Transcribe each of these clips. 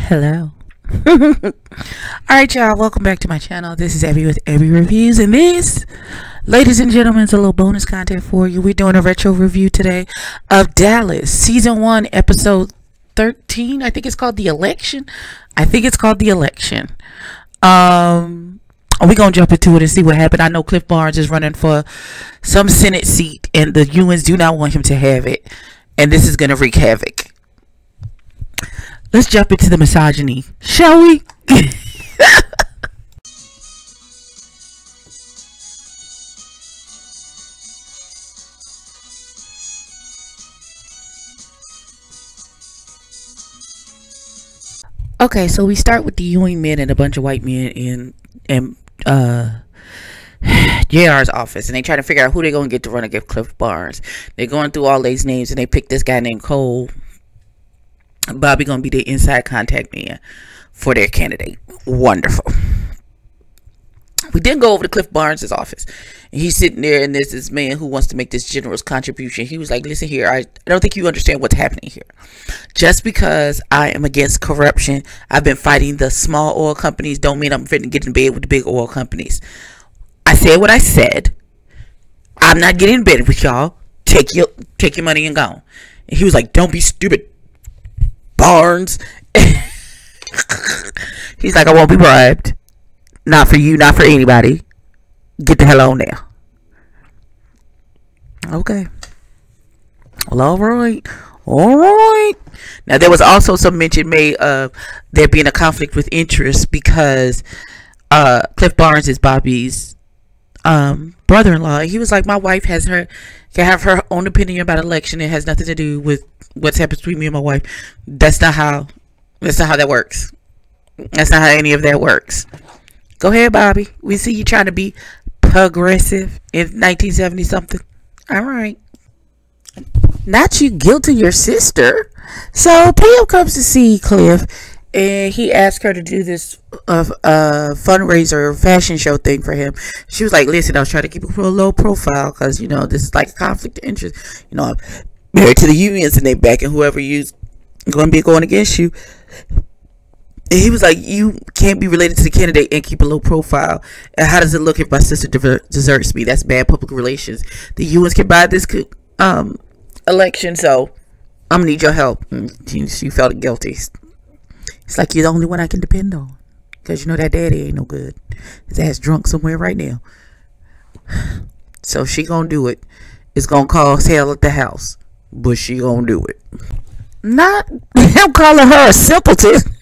Hello. Alright, y'all, welcome back to my channel. This is Abby with Abby Reviews, and this, ladies and gentlemen, is a little bonus content for you. We're doing a retro review today of Dallas season 1 episode 13. I think it's called The Election. We're gonna jump into it and see what happened. I know Cliff Barnes is running for some Senate seat, and the Ewans do not want him to have it, and this is gonna wreak havoc. Let's jump into the misogyny, shall we? Okay, so we start with the Ewing men and a bunch of white men in JR's office, and they try to figure out who they're going to get to run against Cliff Barnes. They're going through all these names, and they pick this guy named Cole. Bobby gonna be the inside contact man for their candidate. Wonderful. We then go over to Cliff Barnes' office, and he's sitting there, and there's this man who wants to make this generous contribution. He was like, listen here, I don't think you understand what's happening here. Just because I am against corruption, I've been fighting the small oil companies, don't mean I'm fitting to get in bed with the big oil companies. I said what I said. I'm not getting in bed with y'all. Take your money and go. And he was like, don't be stupid, Barnes. He's like, I won't be bribed. Not for you, not for anybody. Get the hell on there. Okay. Well, alright. Now, there was also some mention made of there being a conflict with interest because Cliff Barnes is Bobby's brother-in-law. He was like, my wife can have her own opinion about election. It has nothing to do with what's happened between me and my wife. That's not how that works. That's not how any of that works. Go ahead, Bobby. We see you trying to be progressive in 1970 something. All right. Not you guilting your sister. So Pam comes to see Cliff, and he asked her to do this fundraiser fashion show thing for him. She was like, listen, I was trying to keep a low profile because, you know, this is like a conflict of interest. You know, I'm married to the unions, and they backing whoever you's going to be going against you. And he was like, you can't be related to the candidate and keep a low profile. And how does it look if my sister deserts me? That's bad public relations. The Ewans can buy this election, so I'm going to need your help. And she felt guilty. It's like, you're the only one I can depend on. Because you know that daddy ain't no good. His ass drunk somewhere right now. So she going to do it. It's going to cause hell at the house. But she going to do it. Not him calling her a simpleton.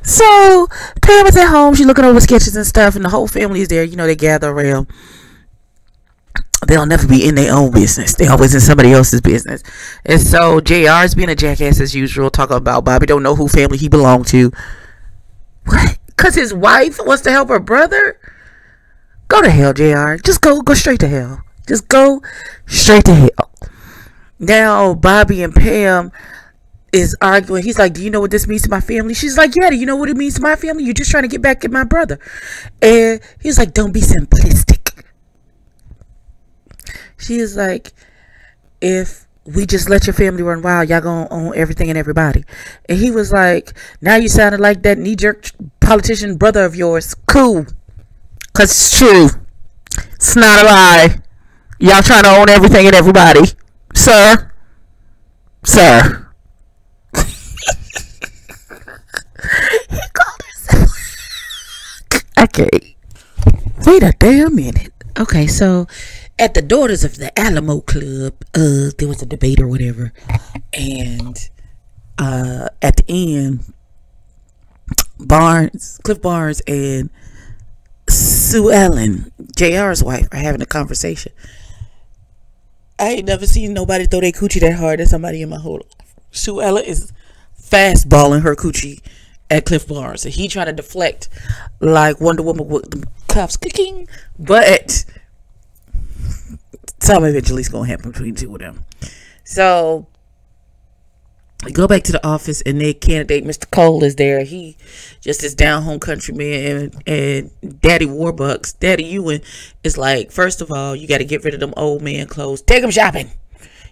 So Pam is at home. She's looking over sketches and stuff, and the whole family is there. You know, they gather around. They'll never be in their own business. They're always in somebody else's business. And so JR is being a jackass as usual, talking about Bobby don't know who family he belonged to. What? Because his wife wants to help her brother? Go to hell, JR. Just go straight to hell. Just go straight to hell. Now Bobby and Pam is arguing. He's like, do you know what this means to my family? She's like, yeah, do you know what it means to my family? You're just trying to get back at my brother. And he's like, don't be simplistic. She is like, if we just let your family run wild, y'all gonna own everything and everybody. And he was like, now you sounded like that knee-jerk politician brother of yours. Cool. Because it's true. It's not a lie. Y'all trying to own everything and everybody. Sir. He called herself. Okay. Wait a damn minute. Okay, so at the Daughters of the Alamo Club, there was a debate or whatever, and at the end, Cliff Barnes and Sue Ellen, JR's wife, are having a conversation. I ain't never seen nobody throw their coochie that hard at somebody in my whole life. Sue Ellen is fastballing her coochie at Cliff Barnes, and he trying to deflect like Wonder Woman with the cuffs kicking, but something eventually is gonna happen between the two of them. So we go back to the office, and their candidate, Mr. Cole, is there. He just this down home country man, and Daddy Warbucks, Daddy Ewan, is like, first of all, you got to get rid of them old man clothes. Take them shopping.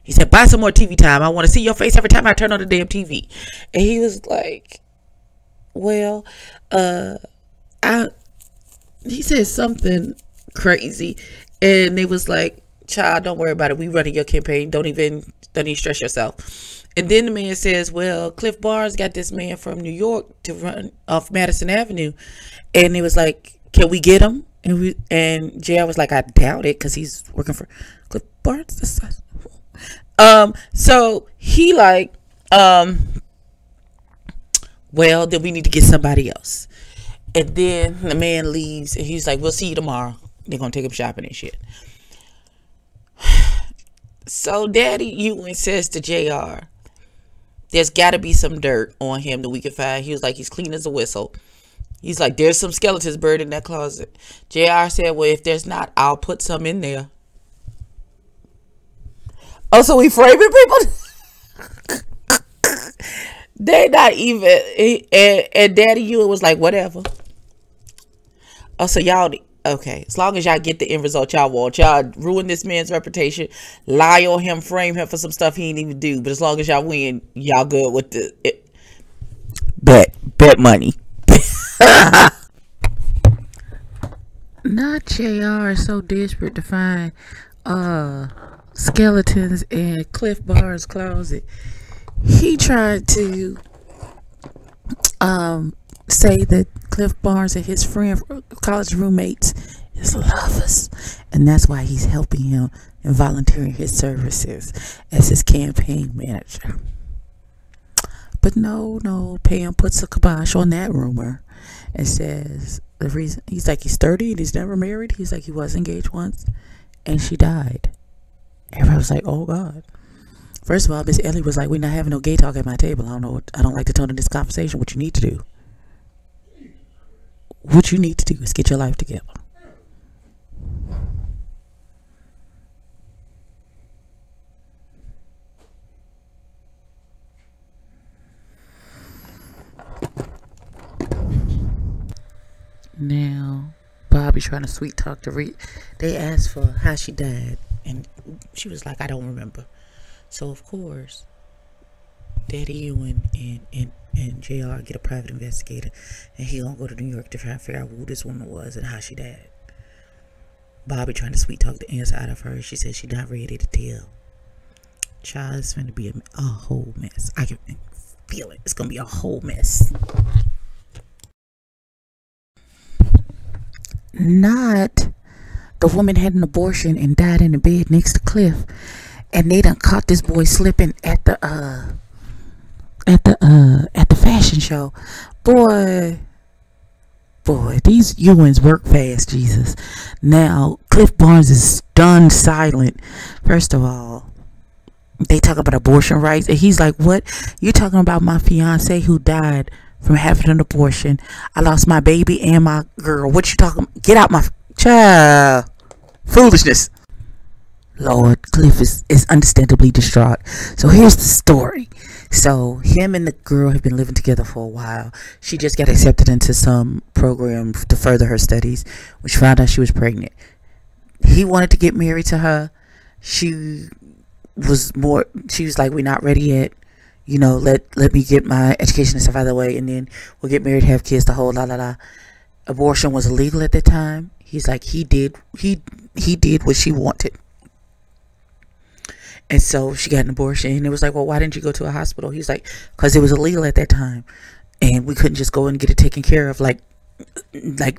He said, buy some more TV time. I want to see your face every time I turn on the damn TV. And he was like, well, he said something crazy. And they was like, child, don't worry about it. We running your campaign. Don't even stress yourself. And then the man says, well, Cliff Barnes got this man from New York to run off Madison Avenue. And it was like, can we get him? And JR was like, I doubt it, because he's working for Cliff Barnes. So he like, well, then we need to get somebody else. And then the man leaves, and he's like, we'll see you tomorrow. They're going to take him shopping and shit. So Daddy Ewing says to JR, there's got to be some dirt on him that we can find. He was like, he's clean as a whistle. He's like, there's some skeletons buried in that closet. JR said, well, if there's not, I'll put some in there. Oh, so we framing people? They not even. And Daddy Ewing was like, whatever. Oh, so y'all, okay. As long as y'all get the end result y'all want. Y'all ruin this man's reputation. Lie on him, frame him for some stuff he ain't even do. But as long as y'all win, y'all good with the bet money. Not JR is so desperate to find skeletons in Cliff Barnes' closet. He tried to say that Cliff Barnes and his friend college roommates is lovers, and that's why he's helping him and volunteering his services as his campaign manager. But no, Pam puts a kibosh on that rumor and says the reason, he's like, he's 30 and he's never married. He's like, he was engaged once and she died. Everybody was like, oh God. First of all, Miss Ellie was like, we're not having no gay talk at my table. I don't like to tone in this conversation. What you need to do is get your life together. Now, Bobby trying to sweet talk to Reed. They asked for how she died, and she was like, I don't remember. So, of course, Daddy Ewing and JR get a private investigator, and he gonna go to New York to try and figure out who this woman was and how she died. Bobby trying to sweet talk the answer out of her. She said she's not ready to tell. Child, it's going to be a whole mess. I can feel it. It's going to be a whole mess. Not the woman had an abortion and died in the bed next to Cliff, and they done caught this boy slipping at the fashion show. Boy, these Ewings work fast, Jesus. Now Cliff Barnes is stunned silent. First of all, they talk about abortion rights, and he's like, what? You talking about my fiance who died from having an abortion? I lost my baby and my girl. What you talking? Get out my child. Foolishness. Lord, Cliff is understandably distraught. So here's the story. So him and the girl have been living together for a while. She just got accepted into some program to further her studies, which found out she was pregnant. He wanted to get married to her. She was like, we're not ready yet. You know, let me get my education and stuff out of the way, and then we'll get married, have kids, the whole la la la. Abortion was illegal at the time. He's like, he did what she wanted. And so she got an abortion, and it was like, well, why didn't you go to a hospital? He was like, because it was illegal at that time, and we couldn't just go and get it taken care of like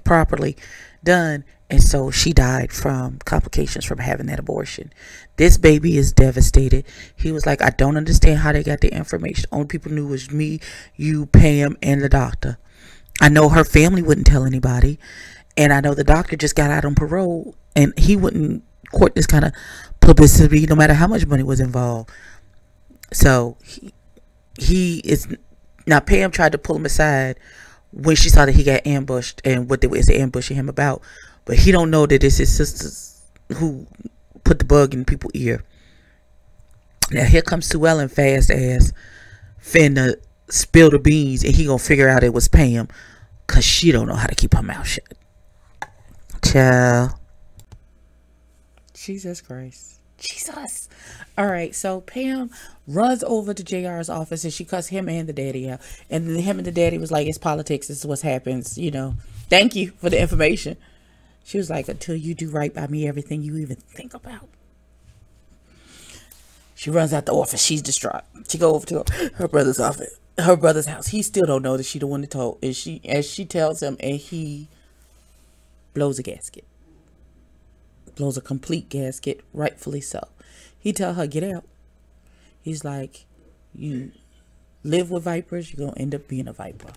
properly done. And so she died from complications from having that abortion. This baby is devastated. He was like, I don't understand how they got the information. Only people knew was me, you, Pam, and the doctor. I know her family wouldn't tell anybody, and I know the doctor just got out on parole, and he wouldn't court this kind of publicity no matter how much money was involved. So he is now. Pam tried to pull him aside when she saw that he got ambushed and what they were ambushing him about, but he don't know that it's his sisters who put the bug in people's ear. Now here comes Sue Ellen fast ass finna spill the beans, and he gonna figure out it was Pam, cause she don't know how to keep her mouth shut. Child. Jesus Christ. Jesus. All right, so Pam runs over to JR's office and she cussed him and the daddy out. And then him and the daddy was like, it's politics, this is what happens, you know. Thank you for the information. She was like, until you do right by me, everything you even think about. She runs out the office. She's distraught. She go over to her brother's office, her brother's house. He still don't know that she the one that told. And she tells him, and he blows a gasket. Blows a complete gasket, rightfully so. He tell her, get out. He's like, you live with vipers, you're gonna end up being a viper.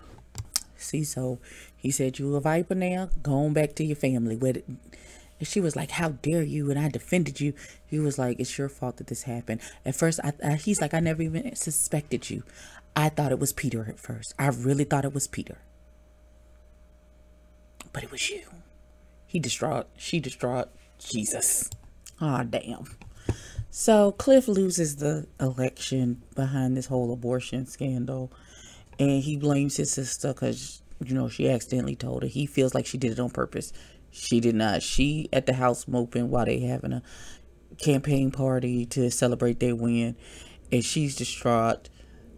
See, so he said, you a viper now? Go on back to your family. And she was like, how dare you? And I defended you. He was like, it's your fault that this happened. At first, he's like, I never even suspected you. I thought it was Peter at first. I really thought it was Peter. But it was you. He distraught. She distraught. Jesus. Ah, damn. So Cliff loses the election behind this whole abortion scandal. And he blames his sister because, you know, she accidentally told her. He feels like she did it on purpose. She did not. She at the house moping while they having a campaign party to celebrate their win. And she's distraught.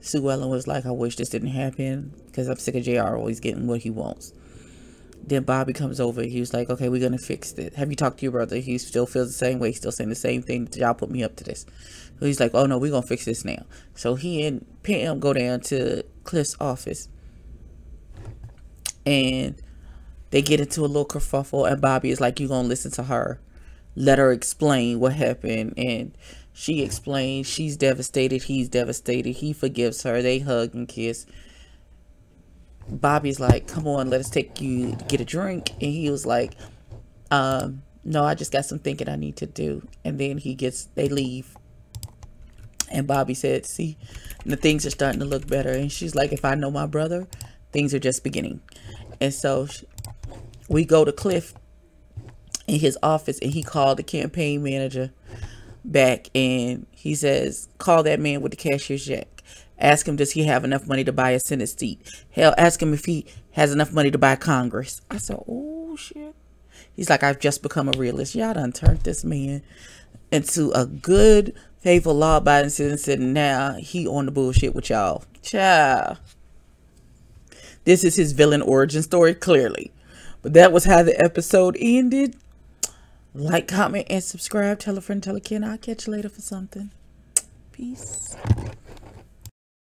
Sue Ellen was like, I wish this didn't happen because I'm sick of JR always getting what he wants. Then Bobby comes over. He was like, okay, we're going to fix it. Have you talked to your brother? He still feels the same way. He's still saying the same thing. Y'all put me up to this. So he's like, oh no, we're going to fix this now. So he and Pam go down to Cliff's office. And they get into a little kerfuffle. And Bobby is like, you're going to listen to her. Let her explain what happened. And she explains. She's devastated. He's devastated. He forgives her. They hug and kiss. Bobby's like, come on, let us take you to get a drink. And he was like, no, I just got some thinking I need to do. And then they leave. And Bobby said, see, the things are starting to look better. And she's like, if I know my brother, things are just beginning. And so we go to Cliff in his office, and he called the campaign manager back. And he says, call that man with the cashier's check. Ask him, does he have enough money to buy a Senate seat? Hell, ask him if he has enough money to buy Congress. I said, oh, shit. He's like, I've just become a realist. Y'all done turned this man into a good, faithful, law-abiding citizen. Now he on the bullshit with y'all. Child. This is his villain origin story, clearly. But that was how the episode ended. Like, comment, and subscribe. Tell a friend, tell a kid. I'll catch you later for something. Peace.